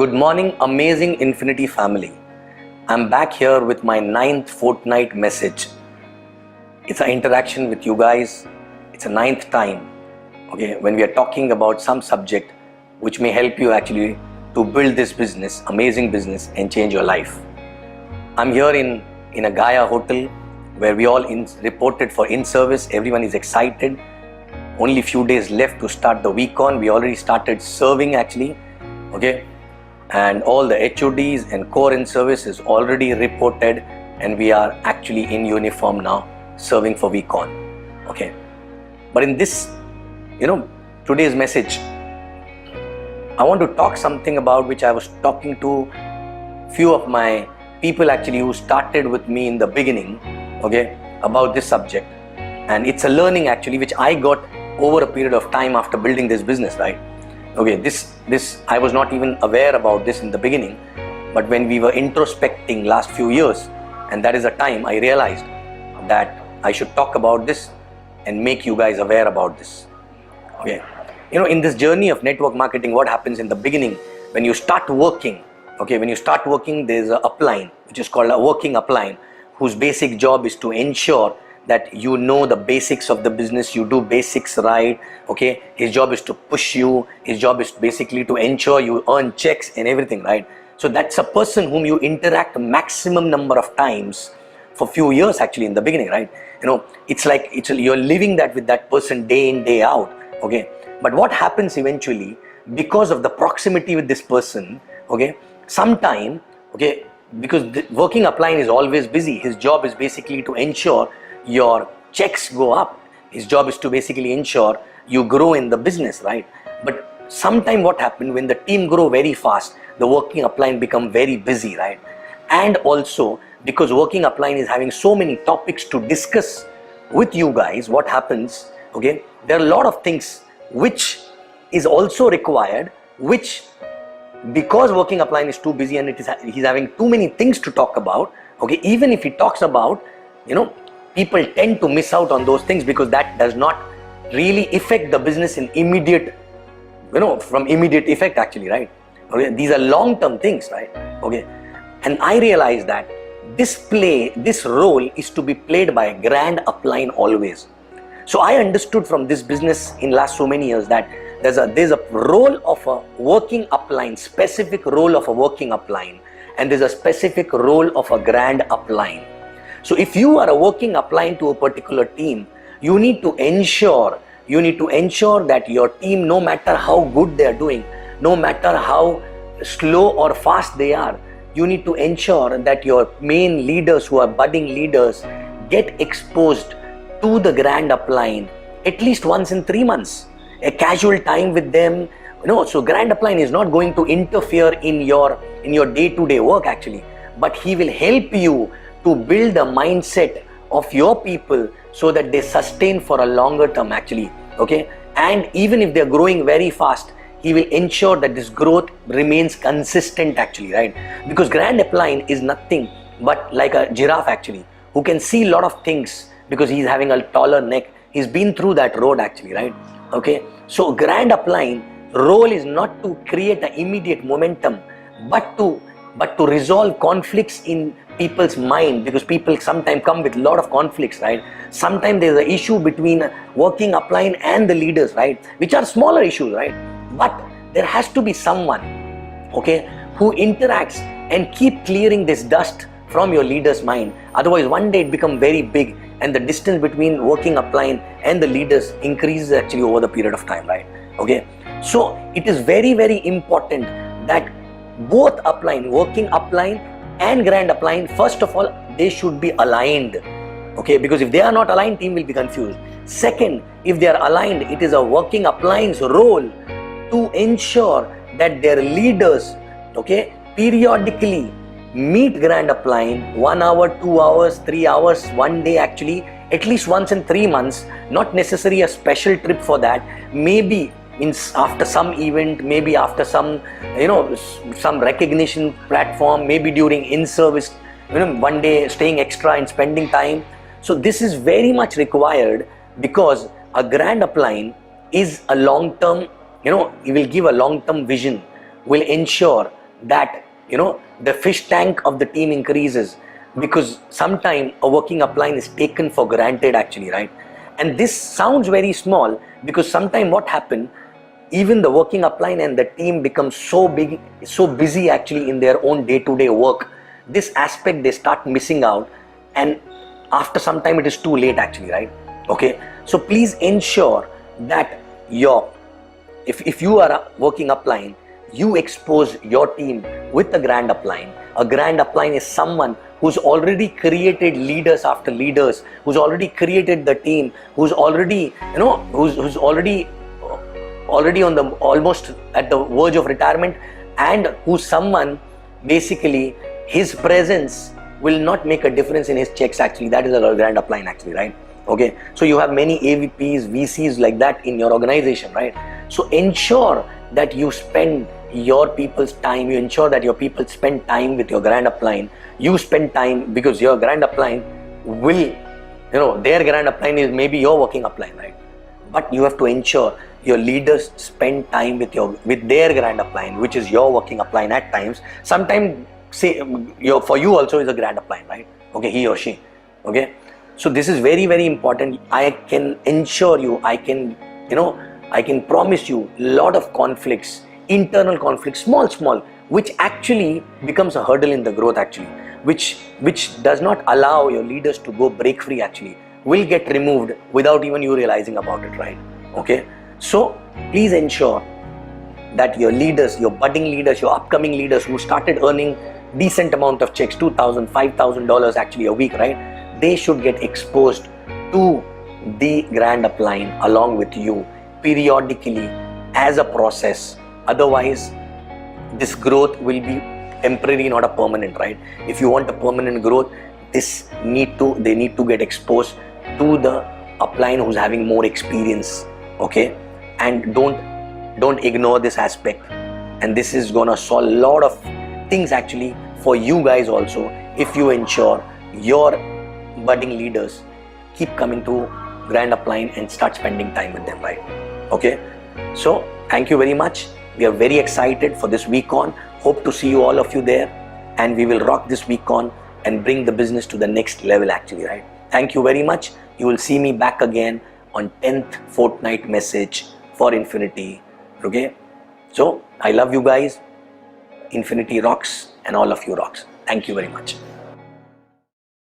Good morning, amazing Infiniti family. I'm back here with my 9th fortnight message. It's an interaction with you guys. It's a 9th time, okay, when we are talking about some subject which may help you actually to build this business, amazing business, and change your life. I'm here in a Gaia hotel where we all reported for in-service. Everyone is excited. Only few days left to start the week on. We already started serving actually, okay? And all the HODs and core in-service is already reported, and we are actually in uniform now, serving for week on, okay? But in this, today's message, I want to talk something about which I was talking to few of my people actually who started with me in the beginning, okay, about this subject. And it's a learning actually which I got over a period of time after building this business, right? Okay, this I was not even aware about this in the beginning, but when we were introspecting last few years, and that is the time I realized that I should talk about this and make you guys aware about this. Okay, in this journey of network marketing, what happens in the beginning when you start working? Okay, when you start working, there's a upline which is called a working upline, whose basic job is to ensure that you know the basics of the business, you do basics right, okay? His job is to push you, his job is basically to ensure you earn checks and everything, right? So that's a person whom you interact maximum number of times for few years actually in the beginning, right? It's like you're living that with that person day in, day out, okay? But what happens eventually, because of the proximity with this person, okay, sometime, okay, because the working upline is always busy, his job is basically to ensure your checks go up. His job is to basically ensure you grow in the business, right? But sometime what happened when the team grow very fast, the working upline become very busy, right? And also because working upline is having so many topics to discuss with you guys, what happens, okay, there are a lot of things which is also required, which because working upline is too busy and he's having too many things to talk about, okay, even if he talks about, people tend to miss out on those things because that does not really affect the business in immediate, from immediate effect actually, right? Okay, these are long-term things, right? Okay, and I realized that this role is to be played by a grand upline always. So I understood from this business in last so many years that there's a role of a working upline, specific role of a working upline, and there's a specific role of a grand upline. So if you are a working upline to a particular team, you need to ensure that your team, no matter how good they are doing, no matter how slow or fast they are, you need to ensure that your main leaders who are budding leaders get exposed to the grand upline at least once in 3 months, a casual time with them. So grand upline is not going to interfere in your day-to-day work actually, but he will help you to build the mindset of your people so that they sustain for a longer term actually, okay? And even if they're growing very fast, he will ensure that this growth remains consistent actually, right? Because grand upline is nothing but like a giraffe actually, who can see a lot of things because he's having a taller neck. He's been through that road actually, right? Okay, so grand upline role is not to create an immediate momentum, but to resolve conflicts in people's mind, because people sometimes come with a lot of conflicts, right? Sometimes there's an issue between working upline and the leaders, right? Which are smaller issues, right? But there has to be someone, okay, who interacts and keep clearing this dust from your leader's mind. Otherwise, one day it becomes very big, and the distance between working upline and the leaders increases actually over the period of time, right? Okay, so it is very, very important that both upline, working upline and grand upline, first of all, they should be aligned, okay? Because if they are not aligned, team will be confused. Second, if they are aligned, it is a working upline's role to ensure that their leaders, okay, periodically meet grand upline 1 hour, 2 hours, 3 hours, 1 day actually, at least once in 3 months, not necessarily a special trip for that, maybe after some event, maybe after some recognition platform, maybe during in-service, 1 day staying extra and spending time. So this is very much required because a grand upline is a long-term, he will give a long-term vision, will ensure that the fish tank of the team increases, because sometimes a working upline is taken for granted actually, right? And this sounds very small, because sometimes what happens, even the working upline and the team becomes so busy actually in their own day-to-day work, this aspect they start missing out, and after some time it is too late actually, right? Okay, so please ensure that if you are a working upline, you expose your team with a grand upline. A grand upline is someone who's already created leaders after leaders, who's already created the team, who's already who's already on the almost at the verge of retirement, and who's someone basically his presence will not make a difference in his checks actually. That is a grand upline actually, right? Okay, so you have many AVPs, VCs like that in your organization, right? So ensure that you spend your people's time, you ensure that your people spend time with your grand upline. You spend time, because your grand upline will, their grand upline is maybe your working upline, right? But you have to ensure your leaders spend time with their grand upline, which is your working upline at times. Sometimes, say, for you also is a grand upline, right? Okay, he or she. Okay, so this is very, very important. I can ensure you, I can promise you lot of conflicts, internal conflicts, small, which actually becomes a hurdle in the growth actually, which does not allow your leaders to go break free actually, will get removed without even you realizing about it, right? Okay, so please ensure that your leaders, your budding leaders, your upcoming leaders who started earning decent amount of checks, $2,000, $5,000 actually a week, right? They should get exposed to the grand upline along with you periodically as a process. Otherwise, this growth will be temporary, not a permanent, right? If you want a permanent growth, they need to get exposed to the upline who's having more experience, okay? And don't ignore this aspect. And this is gonna solve a lot of things actually for you guys also, if you ensure your budding leaders keep coming to grand upline and start spending time with them, right? Okay, so thank you very much. We are very excited for this week on. Hope to see you, all of you there, and we will rock this week on and bring the business to the next level actually, right? Thank you very much. You will see me back again on 10th fortnight message for Infiniti. Okay, so I love you guys. Infiniti rocks and all of you rocks. Thank you very much.